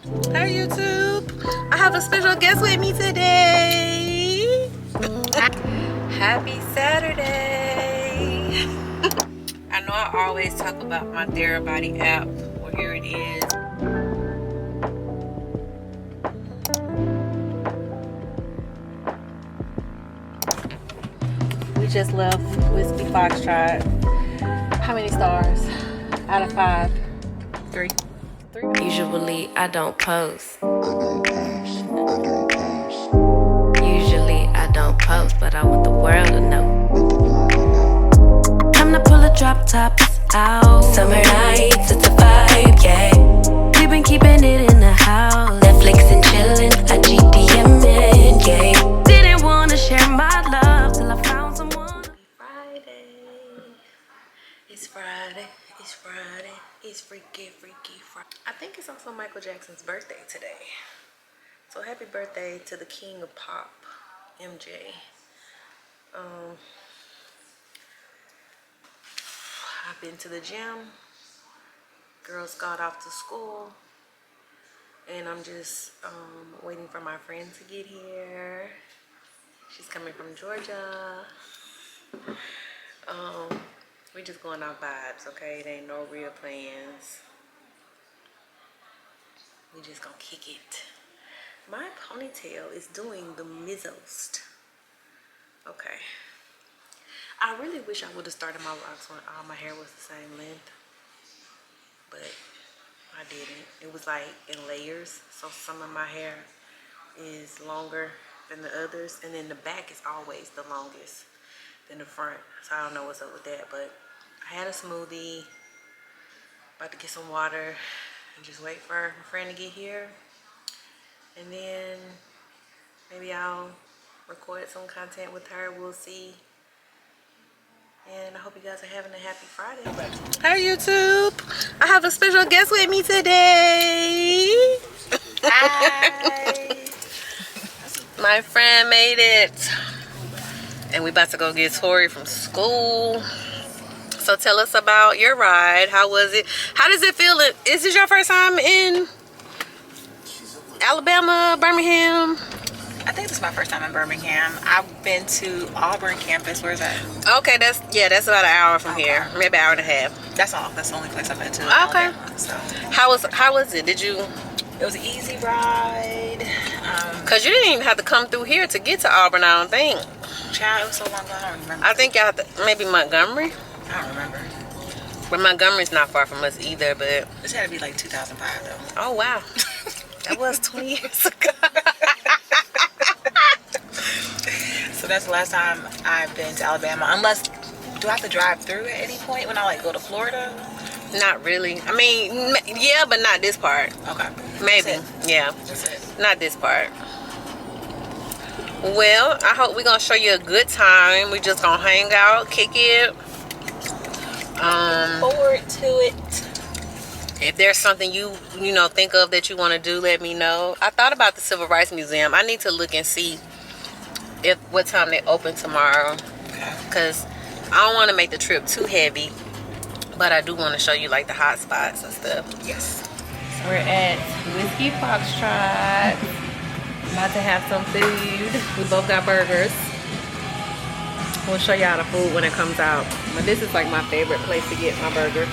Hey YouTube, I have a special guest with me today. Happy Saturday. I know I always talk about my Therabody app. Well, here it is. We just left Whiskey Foxtrot. How many stars out of 5? 3. Usually I don't post. Usually I don't post, but I want the world to know. Time to pull a drop top out. Summer nights, it's a vibe, yeah. We've been keeping it in the house. Netflix and chillin', I GDM'in', yeah. Didn't wanna share my love till I found someone. Friday. It's Friday. It's Friday. It's freaky Friday. I think it's also Michael Jackson's birthday today. So happy birthday to the king of pop, MJ. I've been to the gym. Girls got off to school. And I'm just waiting for my friend to get here. She's coming from Georgia. We just going off vibes, okay? It ain't no real plans. We just gonna kick it. My ponytail is doing the mizzest. Okay. I really wish I would have started my locks when all my hair was the same length. But I didn't. It was like in layers. So some of my hair is longer than the others. And then the back is always the longest than the front. So I don't know what's up with that. But I had a smoothie. About to get some water. And just wait for my friend to get here. And then maybe I'll record some content with her. We'll see. And I hope you guys are having a happy Friday. Hey YouTube. I have a special guest with me today. Hi. My friend made it. And we about to go get Tori from school. So tell us about your ride. How was it? How does it feel? Is this your first time in Alabama, Birmingham? I think this is my first time in Birmingham. I've been to Auburn campus. Where's that? Okay, that's about an hour from here. Maybe an hour and a half. That's all. That's the only place I've been to. Okay. Alabama, so How was it? Did you? it was an easy ride. Cause you didn't even have to come through here to get to Auburn. I don't think. Child, it was so long ago. I don't remember. I think y'all have to, maybe Montgomery. I don't remember. But Montgomery's not far from us either. But This had to be like 2005 though. oh wow, that was 20 years ago. So that's the last time I've been to Alabama. Unless, do I have to drive through at any point when I like go to Florida? Not really. I mean, yeah, but not this part. Okay. Maybe. That's Yeah. That's it. Not this part. Well, I hope we're gonna show you a good time. We just gonna hang out, kick it. Forward to it. If there's something you think of that you want to do, let me know. I thought about the Civil Rights Museum. I need to look and see what time they open tomorrow. Okay. Cause I don't want to make the trip too heavy, but I do want to show you like the hot spots and stuff. Yes. We're at Whiskey Foxtrot. About to have some food. We both got burgers. We'll show y'all the food when it comes out. But this is like my favorite place to get my burgers.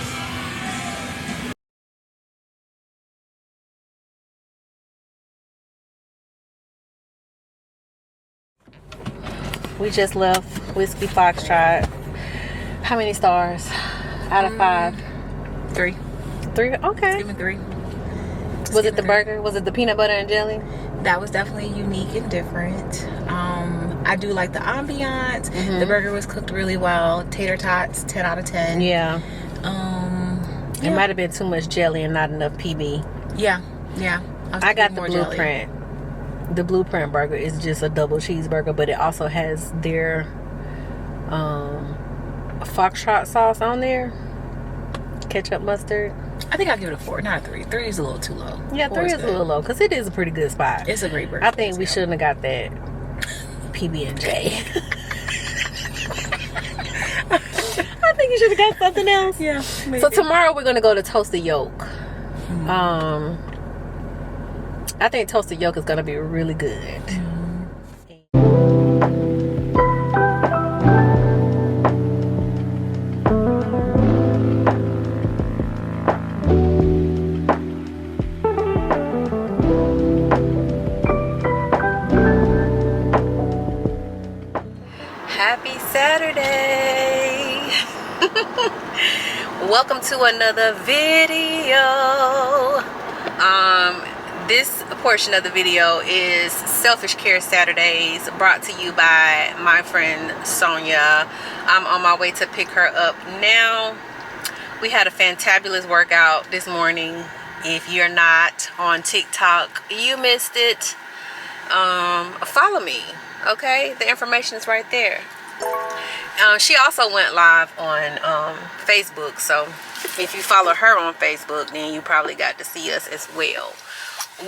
We just left Whiskey Foxtrot. How many stars out of 5? 3. 3? Okay. Give me 3. Was it the burger? Was it the peanut butter and jelly? That was definitely unique and different. I do like the ambiance. Mm-hmm. The burger was cooked really well. Tater tots, 10 out of 10. Yeah. Yeah. It might have been too much jelly and not enough PB. Yeah. I got the more blueprint. The blueprint burger is just a double cheeseburger, but it also has their foxtrot sauce on there. Ketchup, mustard. I think I'll give it a 4, not a 3. 3 is a little too low. Yeah, 3 is a little low because it is a pretty good spot. It's a great burger. I think we shouldn't have got that PB&J. I think you should have got something else. Yeah. Maybe. So tomorrow we're gonna go to Toasted Yolk. I think toasted yolk is gonna be really good. Happy Saturday. Welcome to another video. This portion of the video is Selfish Care Saturdays, brought to you by my friend Sonia. I'm on my way to pick her up now. We had a fantabulous workout this morning. If you're not on TikTok, you missed it. Follow me, okay? The information is right there. She also went live on Facebook, so if you follow her on Facebook, then you probably got to see us as well.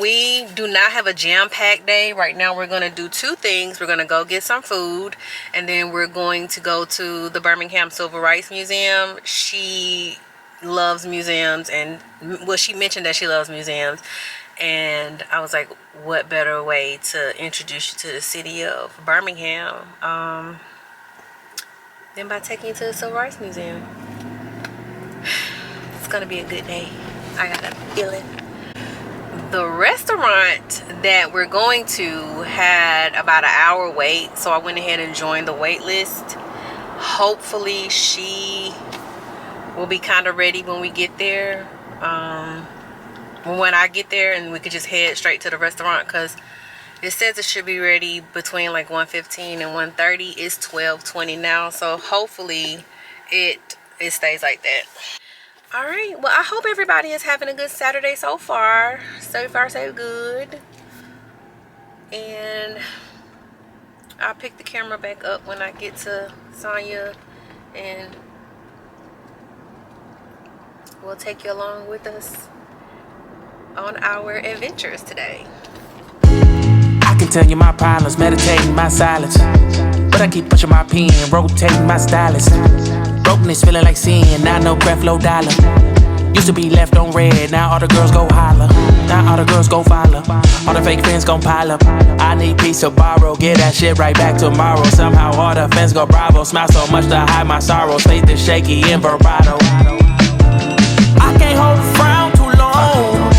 We do not have a jam-packed day. Right now we're going to do two things. We're going to go get some food, and then we're going to go to the Birmingham Civil Rights Museum. She loves museums, and well, she mentioned that she loves museums, and I was like, what better way to introduce you to the city of Birmingham than by taking you to the Civil Rights Museum. It's gonna be a good day. I got a feeling. The restaurant that we're going to had about an hour wait, so I went ahead and joined the wait list. Hopefully she will be kind of ready when we get there. When I get there, and we could just head straight to the restaurant, because it says it should be ready between like 1:15 and 1:30. It's 12:20 now, so hopefully it stays like that. All right, well, I hope everybody is having a good Saturday so far. So far, so good. And I'll pick the camera back up when I get to Sonia, and we'll take you along with us on our adventures today. I can tell you my problems, meditating my silence, but I keep pushing my pen, rotating my stylus. Brokenness feeling like sin, now no Creflo dollar. Used to be left on red, now all the girls go holler. Now all the girls go follow, all the fake fans gon' pile up. I need peace to borrow, get that shit right back tomorrow. Somehow all the fans go bravo, smile so much to hide my sorrows. Faith is shaky in vibrato. I can't hold a frown too long,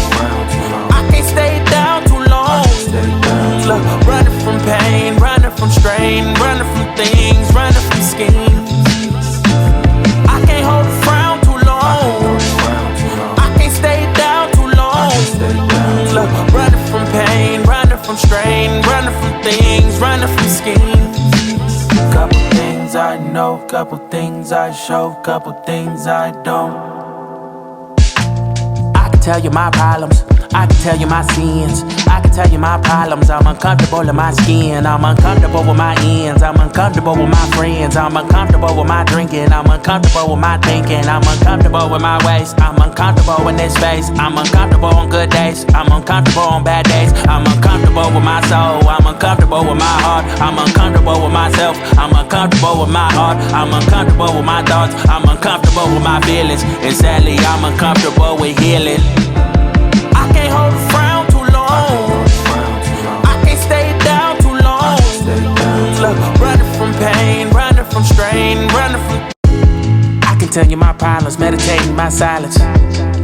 I can't stay down too long. Look, running from pain, running from strain, running from things, running from schemes. I can't hold a frown too long, I can't stay down too long. Look, running from pain, running from strain, running from things, running from schemes. Couple things I know, couple things I show, couple things I don't. I can tell you my problems, I can tell you my sins, I can tell you my problems. I'm uncomfortable in my skin, I'm uncomfortable with my ends, I'm uncomfortable with my friends, I'm uncomfortable with my drinking, I'm uncomfortable with my thinking, I'm uncomfortable with my ways, I'm uncomfortable in this space, I'm uncomfortable on good days, I'm uncomfortable on bad days, I'm uncomfortable with my soul, I'm uncomfortable with my heart, I'm uncomfortable with myself, I'm uncomfortable with my heart, I'm uncomfortable with my thoughts, I'm uncomfortable with my feelings, and sadly I'm uncomfortable with healing. I can't hold a frown too long, I can't stay down too long. Look, running from pain, running from strain, running from. I can tell you my problems, meditating my silence,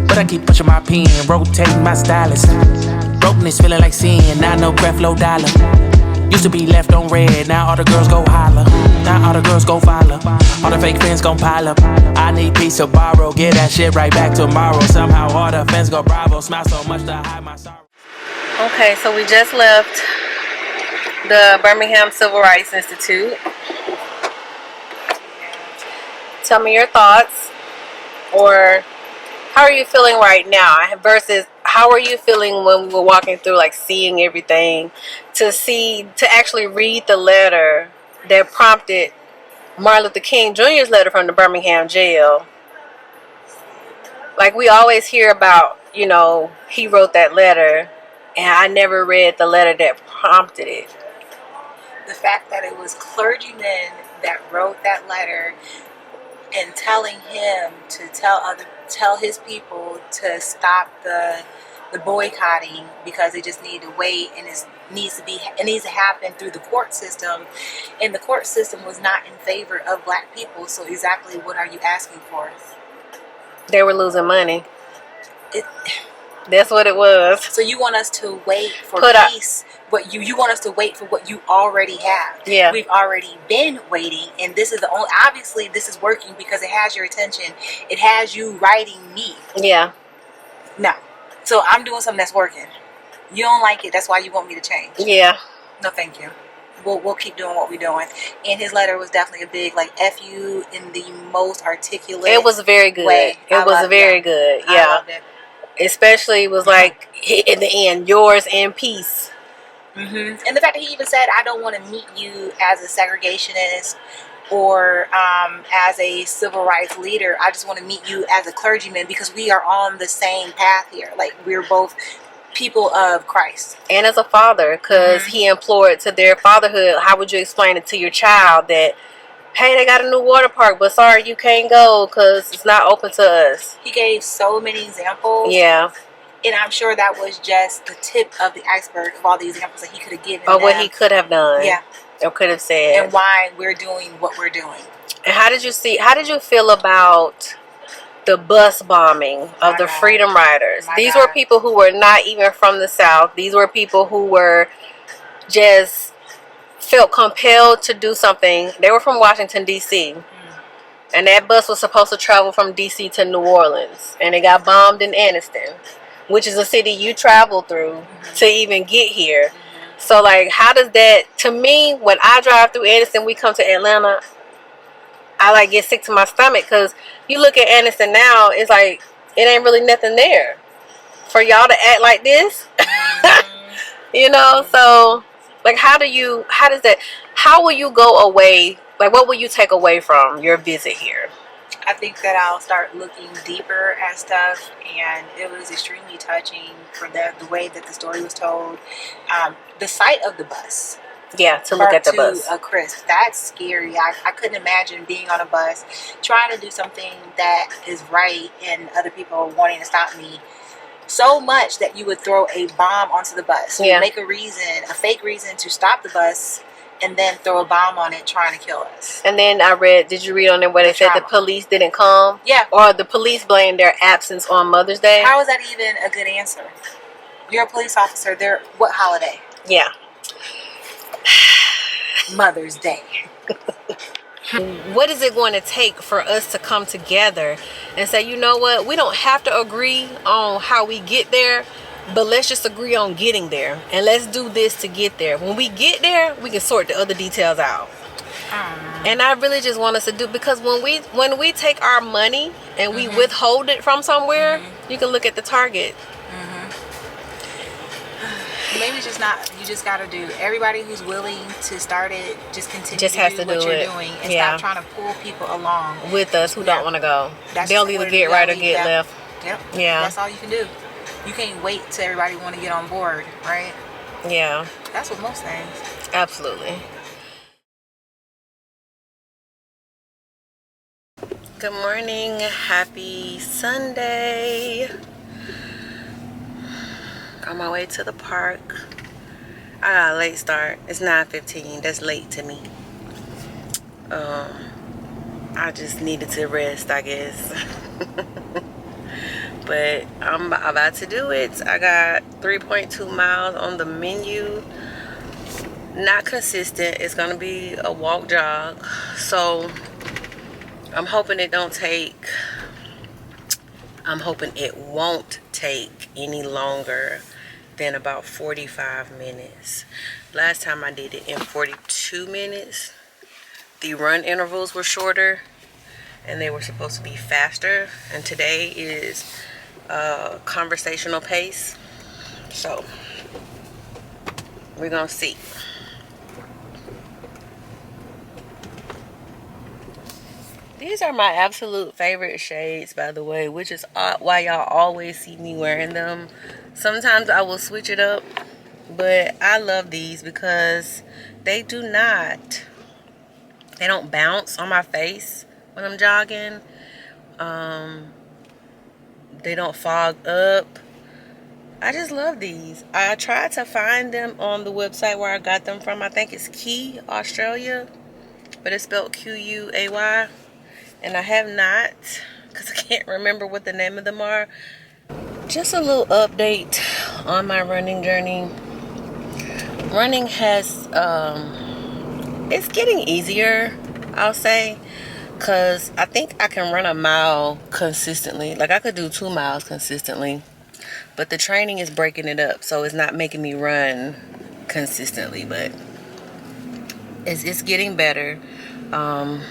but I keep pushing my pen, rotating my stylus. Brokenness feeling like sin, now no Creflo dollar. Used to be left on red, now all the girls go holler. Now all the girls go follow, all the fake fans gon' pile up. I need peace to borrow, get that shit right back tomorrow. Somehow all the fans go bravo, smile so much to hide my sorrow. Okay, so we just left the Birmingham Civil Rights Institute. Tell me your thoughts, or how are you feeling right now versus how are you feeling when we were walking through, like seeing everything, to actually read the letter that prompted Martin Luther King Jr.'s letter from the Birmingham jail. Like, we always hear about, you know, he wrote that letter, and I never read the letter that prompted it. The fact that it was clergymen that wrote that letter and telling him to tell his people to stop the the boycotting because they just need to wait, and it needs to happen through the court system, and the court system was not in favor of black people. So exactly what are you asking for? They were losing money. It, That's what it was. So you want us to wait for peace? But you want us to wait for what you already have. Yeah. We've already been waiting, and this is the only. Obviously, this is working because it has your attention. It has you writing me. Yeah. No. So I'm doing something that's working. You don't like it. That's why you want me to change. Yeah. No, thank you. We'll keep doing what we're doing. And his letter was definitely a big F you in the most articulate. It was very good. Way. It was very good. Yeah. I loved it. Especially was like in the end, yours in peace. And the fact that he even said, I don't want to meet you as a segregationist or as a civil rights leader. I just want to meet you as a clergyman because we are on the same path here. Like, we're both people of Christ. And as a father, because he implored to their fatherhood, how would you explain it to your child that, hey, they got a new water park, but sorry, you can't go because it's not open to us? He gave so many examples. Yeah. And I'm sure that was just the tip of the iceberg of all the examples that he could have given. Or what he could have done. Yeah. Or could have said. And why we're doing what we're doing. And how did you feel about the bus bombing of the Freedom Riders? These were people who were not even from the South. These were people who were just felt compelled to do something. They were from Washington, D.C. And that bus was supposed to travel from D.C. to New Orleans. And it got bombed in Anniston, which is a city you travel through to even get here. So, like, how does that, to me, when I drive through Anniston, we come to Atlanta, I, get sick to my stomach, because you look at Anniston now, it's like, it ain't really nothing there. For y'all to act like this, you know, so, like, how will you go away, like, what will you take away from your visit here? I think that I'll start looking deeper at stuff, and it was extremely touching for the way that the story was told. The sight of the bus. Yeah, to look at the bus. A crisp. That's scary. I couldn't imagine being on a bus trying to do something that is right and other people wanting to stop me so much that you would throw a bomb onto the bus. You would make a fake reason to stop the bus, and then throw a bomb on it trying to kill us. And then did you read on there where they said the police didn't come? Yeah. Or the police blamed their absence on Mother's Day? How is that even a good answer? You're a police officer. What holiday? Yeah. Mother's Day. What is it going to take for us to come together and say, you know what, we don't have to agree on how we get there, but let's just agree on getting there, and let's do this to get there. When we get there, we can sort the other details out. And I really just want us to do, because when we take our money and we withhold it from somewhere, you can look at the target. Maybe it's just not. You just got to do. Everybody who's willing to start it, just continue just to do what you're doing, and stop trying to pull people along with us who don't want to go. They'll either get right or get left. Yep. Yeah. That's all you can do. You can't wait till everybody want to get on board, right? Yeah. That's what most things. Absolutely. Good morning. Happy Sunday. On my way to the park. I got a late start. It's 9:15. That's late to me. I just needed to rest, I guess. But I'm about to do it. I got 3.2 miles on the menu. Not consistent. It's gonna be a walk jog. So I'm hoping it won't take any longer than about 45 minutes. Last time I did it in 42 minutes. The run intervals were shorter and they were supposed to be faster, and today is conversational pace, so we're gonna see. These are my absolute favorite shades, by the way, which is why y'all always see me wearing them. Sometimes I will switch it up, but I love these because they don't bounce on my face when I'm jogging. They don't fog up. I just love these. I tried to find them on the website where I got them from. I think it's Key, Australia, but it's spelled Quay. And I have not, because I can't remember what the name of them are. Just a little update on my running journey. Running has, it's getting easier, I'll say. Because I think I can run a mile consistently. Like I could do 2 miles consistently. But the training is breaking it up. So it's not making me run consistently. But it's getting better. And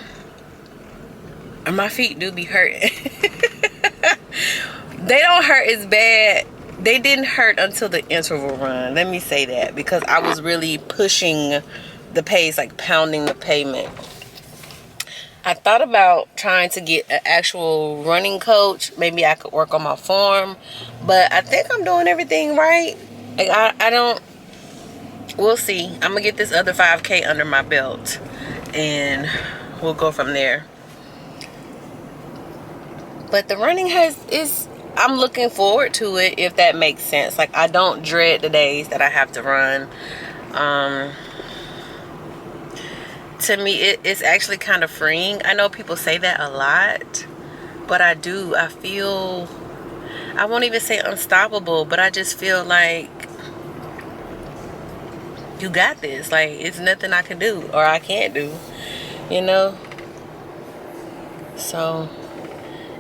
my feet do be hurting. They don't hurt as bad. They didn't hurt until the interval run. Let me say that. Because I was really pushing the pace. Like pounding the pavement. I thought about trying to get an actual running coach. Maybe I could work on my form. But I think I'm doing everything right. Like I don't... We'll see. I'm going to get this other 5K under my belt. And we'll go from there. But the running I'm looking forward to it, if that makes sense. Like, I don't dread the days that I have to run. To me, it's actually kind of freeing. I know people say that a lot, but I do. I feel, I won't even say unstoppable, but I just feel like you got this. Like, it's nothing I can do or I can't do, you know? So,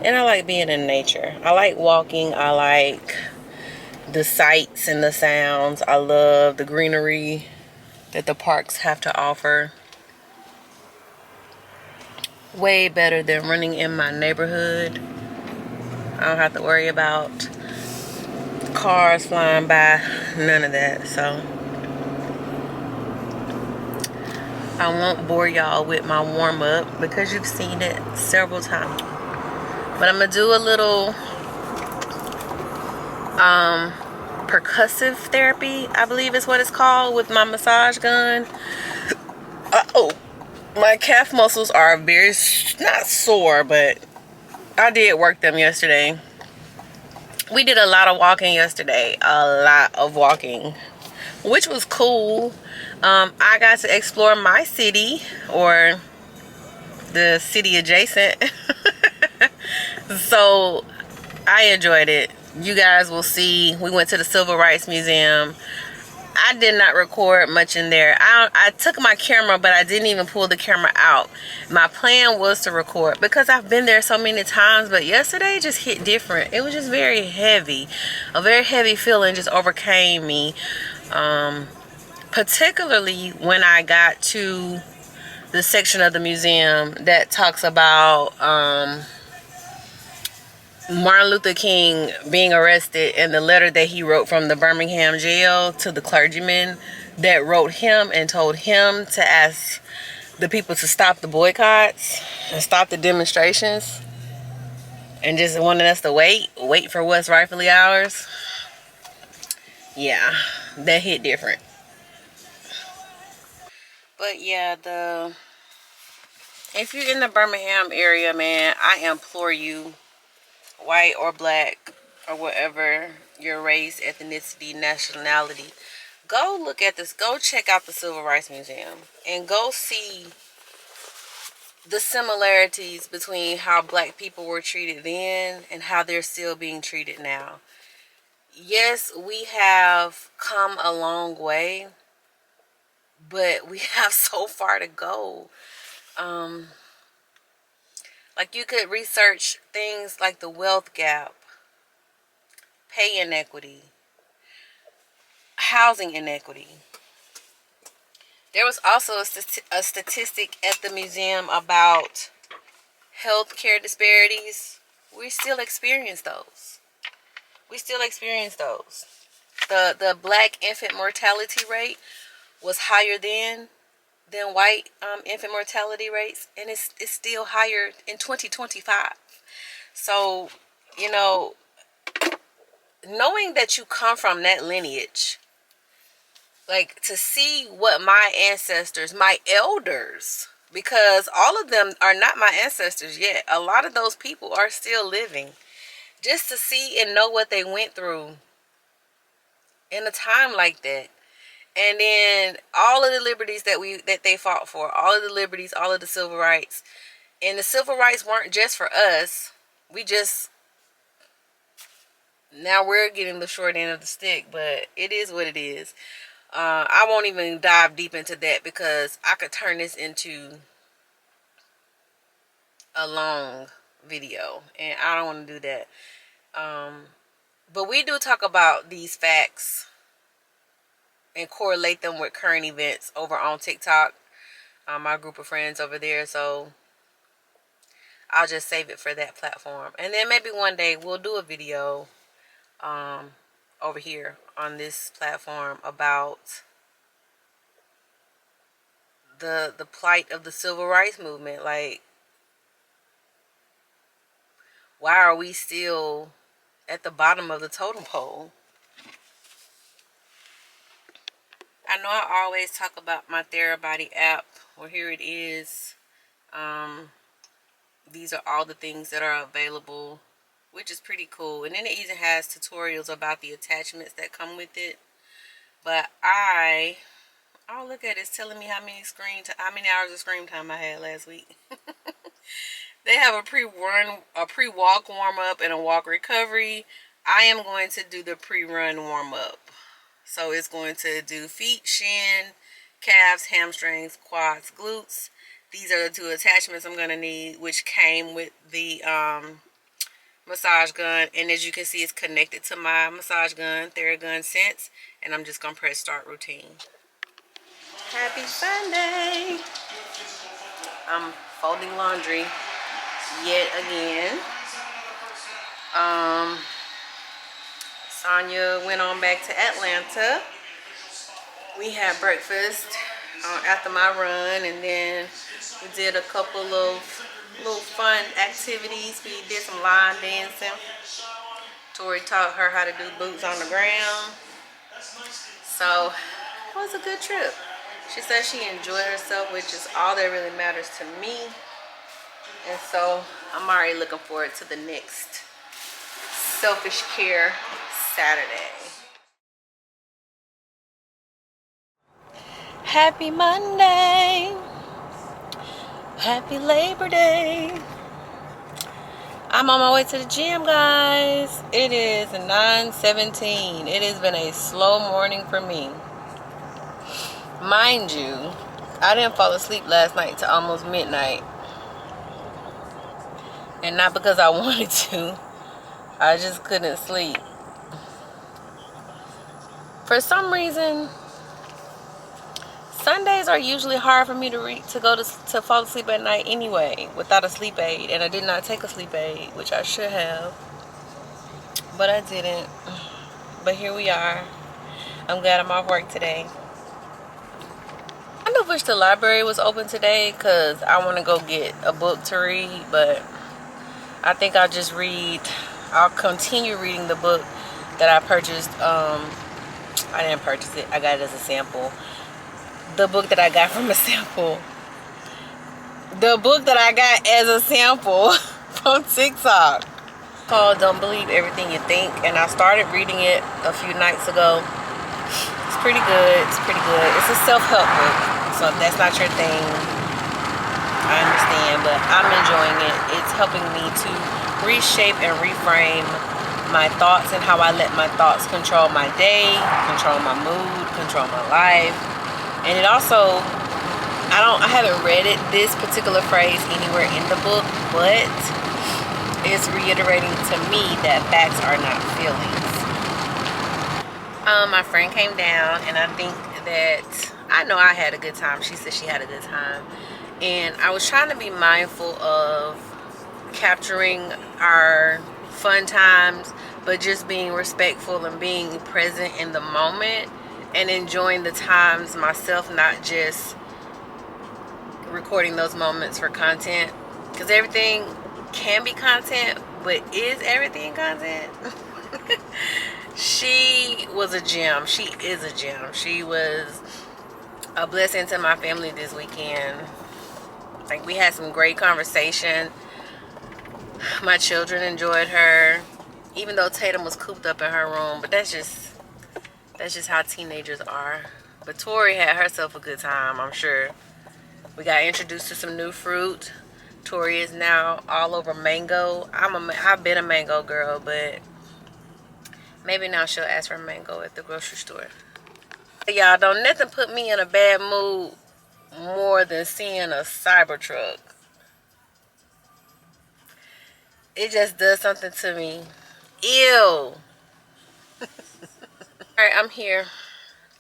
and I like being in nature. I like walking. I like the sights and the sounds. I love the greenery that the parks have to offer. Way better than running in my neighborhood. I don't have to worry about cars flying by, none of that. So I won't bore y'all with my warm-up because you've seen it several times. But I'm gonna do a little percussive therapy, I believe is what it's called, with my massage gun. My calf muscles are very, not sore, but I did work them yesterday. We did a lot of walking yesterday. A lot of walking, which was cool. I got to explore my city, or the city adjacent. So I enjoyed it. You guys will see. We went to the Civil Rights Museum. I did not record much in there. I took my camera, but I didn't even pull the camera out. My plan was to record because I've been there so many times, but yesterday just hit different. It was just very heavy. A very heavy feeling just overcame me. Particularly when I got to the section of the museum that talks about Martin Luther King being arrested, and the letter that he wrote from the Birmingham jail to the clergyman that wrote him and told him to ask the people to stop the boycotts and stop the demonstrations, and just wanted us to wait for what's rightfully ours. Yeah, that hit different. But yeah, if you're in the Birmingham area, man, I implore you, white or black or whatever your race, ethnicity, nationality, go look at this. Go check out the Civil Rights Museum and go see the similarities between how black people were treated then and how they're still being treated now. Yes, we have come a long way, but we have so far to go. Like, you could research things like the wealth gap, pay inequity, housing inequity. There was also a statistic at the museum about healthcare disparities. We still experience those. The black infant mortality rate was higher than white infant mortality rates, and it's still higher in 2025. So, you know, knowing that you come from that lineage, like, to see what my ancestors, my elders, because all of them are not my ancestors yet. A lot of those people are still living. Just to see and know what they went through in a time like that. And then all of the liberties that they fought for, all of the liberties, all of the civil rights. And the civil rights weren't just for us. Now we're getting the short end of the stick, but it is what it is. I won't even dive deep into that because I could turn this into a long video, and I don't want to do that. But we do talk about these facts and correlate them with current events over on TikTok. My group of friends over there, so I'll just save it for that platform. And then maybe one day we'll do a video over here on this platform about the plight of the civil rights movement. Like, why are we still at the bottom of the totem pole? I know I always talk about my Therabody app. Well, here it is. These are all the things that are available, which is pretty cool. And then it even has tutorials about the attachments that come with it. But oh, look at it. It's telling me how many hours of screen time I had last week. They have a pre-walk warm-up, and a walk recovery. I am going to do the pre-run warm-up. So it's going to do feet, shin, calves, hamstrings, quads, glutes. These are the 2 attachments I'm going to need, which came with the massage gun. And as you can see, it's connected to my massage gun, Theragun Sense. And I'm just going to press start routine. Happy Sunday! I'm folding laundry yet again. Sonia went on back to Atlanta. We had breakfast after my run, and then we did a couple of little fun activities. We did some line dancing. Tori taught her how to do boots on the ground. So it was a good trip. She said she enjoyed herself, which is all that really matters to me. And so I'm already looking forward to the next Selfish Care Saturday. Happy Monday. Happy Labor Day. I'm on my way to the gym, guys. It is 9:17. It has been a slow morning for me. Mind you, I didn't fall asleep last night till almost midnight. And not because I wanted to. I just couldn't sleep. For some reason, Sundays are usually hard for me to fall asleep at night anyway, without a sleep aid. And I did not take a sleep aid, which I should have. But I didn't. But here we are. I'm glad I'm off work today. I kind of wish the library was open today because I want to go get a book to read, but I think I'll continue reading the book that I purchased. I didn't purchase it. I got it as a sample. The book that I got from a sample. The book that I got as a sample from TikTok. Called Don't Believe Everything You Think. And I started reading it a few nights ago. It's pretty good. It's pretty good. It's a self-help book. So if that's not your thing, I understand. But I'm enjoying it. It's helping me to reshape and reframe my thoughts and how I let my thoughts control my day, control my mood, control my life. And it also, I haven't read this particular phrase anywhere in the book, but it's reiterating to me that facts are not feelings. My friend came down, and I think that, I know I had a good time. She said she had a good time. And I was trying to be mindful of capturing our fun times, but just being respectful and being present in the moment and enjoying the times myself, not just recording those moments for content, because everything can be content, but is everything content? She was a gem. She is a gem. She was a blessing to my family this weekend. Like, we had some great conversation. My children enjoyed her, even though Tatum was cooped up in her room. But that's just That's just how teenagers are. But Tori had herself a good time, I'm sure. We got introduced to some new fruit. Tori is now all over mango. I've been a mango girl, but maybe now she'll ask for mango at the grocery store. Y'all, don't nothing put me in a bad mood more than seeing a Cybertruck. It just does something to me. Ew. Alright, I'm here.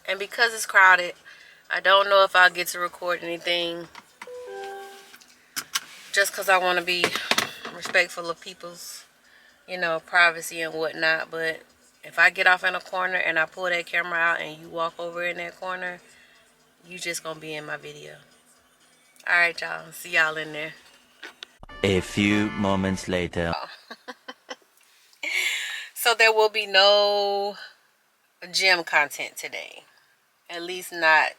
And because it's crowded, I don't know if I'll get to record anything. Just because I want to be respectful of people's, privacy and whatnot. But if I get off in a corner and I pull that camera out and you walk over in that corner, you just going to be in my video. Alright, y'all. See y'all in there. A few moments later. So there will be no gym content today. At least not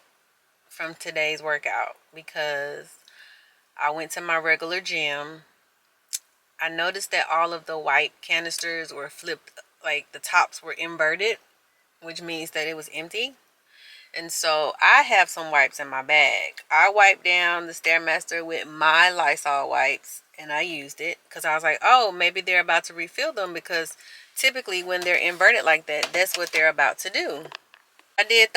from today's workout, because I went to my regular gym. I noticed that all of the white canisters were flipped, like the tops were inverted, which means that it was empty. And so I have some wipes in my bag. I wiped down the Stairmaster with my Lysol wipes and I used it because I was like, oh, maybe they're about to refill them, because typically when they're inverted like that, that's what they're about to do. I did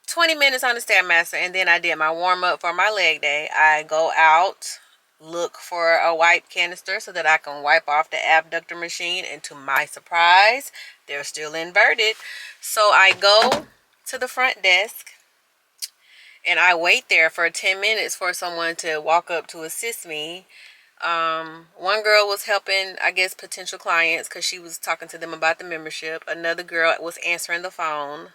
20 minutes on the Stairmaster, and then I did my warm-up for my leg day. I go out, look for a wipe canister so that I can wipe off the abductor machine, and to my surprise, they're still inverted. So I go to the front desk and I wait there for 10 minutes for someone to walk up to assist me. One girl was helping, I guess, potential clients because she was talking to them about the membership. Another girl was answering the phone.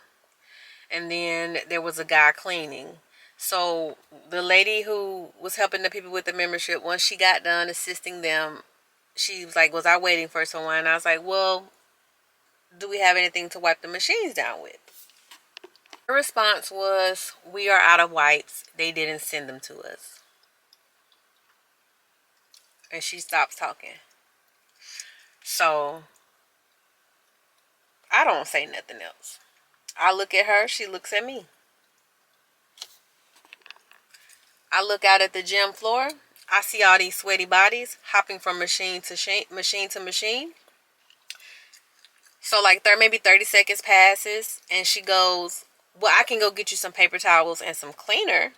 And then there was a guy cleaning. So the lady who was helping the people with the membership, once she got done assisting them, she was like, was I waiting for someone? And I was like, well, do we have anything to wipe the machines down with? Her response was, we are out of wipes. They didn't send them to us. And she stops talking. So I don't say nothing else. I look at her, she looks at me. I look out at the gym floor. I see all these sweaty bodies hopping from machine to machine. So like maybe 30 seconds passes and she goes, well, I can go get you some paper towels and some cleaner.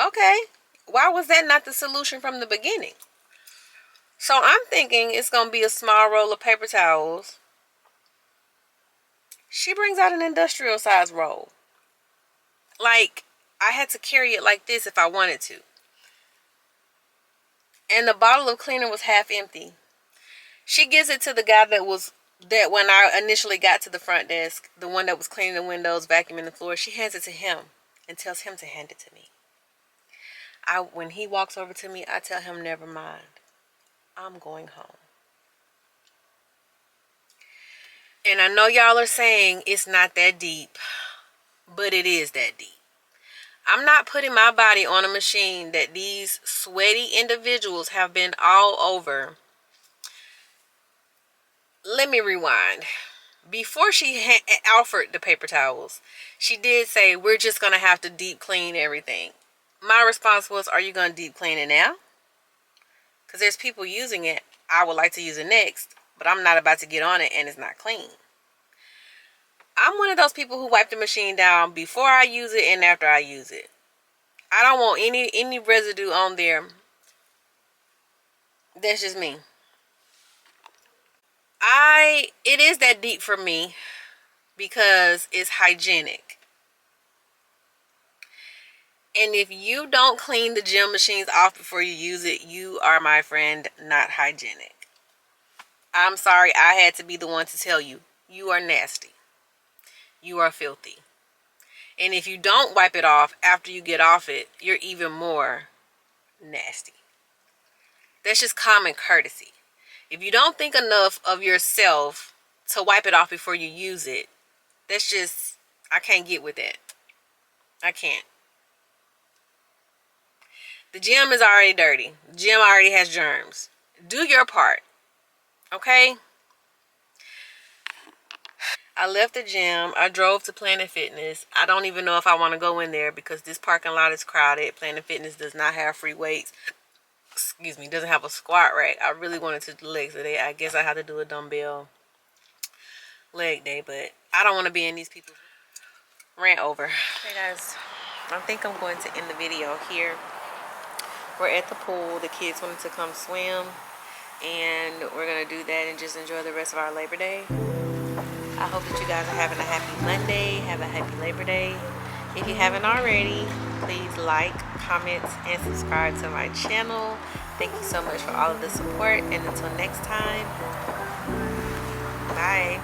Okay. Why was that not the solution from the beginning? So I'm thinking it's going to be a small roll of paper towels. She brings out an industrial size roll. Like, I had to carry it like this if I wanted to. And the bottle of cleaner was half empty. She gives it to the guy that when I initially got to the front desk, the one that was cleaning the windows, vacuuming the floor. She hands it to him and tells him to hand it to me. When he walks over to me, I tell him, never mind. I'm going home. And I know y'all are saying it's not that deep, but it is that deep. I'm not putting my body on a machine that these sweaty individuals have been all over. Let me rewind. Before she offered the paper towels, she did say, we're just going to have to deep clean everything. My response was, are you going to deep clean it now? Because there's people using it. I would like to use it next, but I'm not about to get on it and it's not clean. I'm one of those people who wipe the machine down before I use it and after I use it. I don't want any residue on there. That's just me. It is that deep for me because it's hygienic. And if you don't clean the gym machines off before you use it, you are, my friend, not hygienic. I'm sorry, I had to be the one to tell you, you are nasty. You are filthy. And if you don't wipe it off after you get off it, you're even more nasty. That's just common courtesy. If you don't think enough of yourself to wipe it off before you use it, that's just, I can't get with that. I can't. The gym is already dirty. The gym already has germs. Do your part. Okay? I left the gym. I drove to Planet Fitness. I don't even know if I want to go in there because this parking lot is crowded. Planet Fitness does not have free weights. Excuse me, doesn't have a squat rack. I really wanted to do legs today. I guess I have to do a dumbbell leg day, but I don't want to be in these people's rant over. Hey guys, I think I'm going to end the video here. We're at the pool. The kids wanted to come swim, and we're gonna do that and just enjoy the rest of our Labor Day. I hope that you guys are having a happy Monday. Have a happy Labor Day. If you haven't already, please like, comment, and subscribe to my channel. Thank you so much for all of the support, and until next time, bye.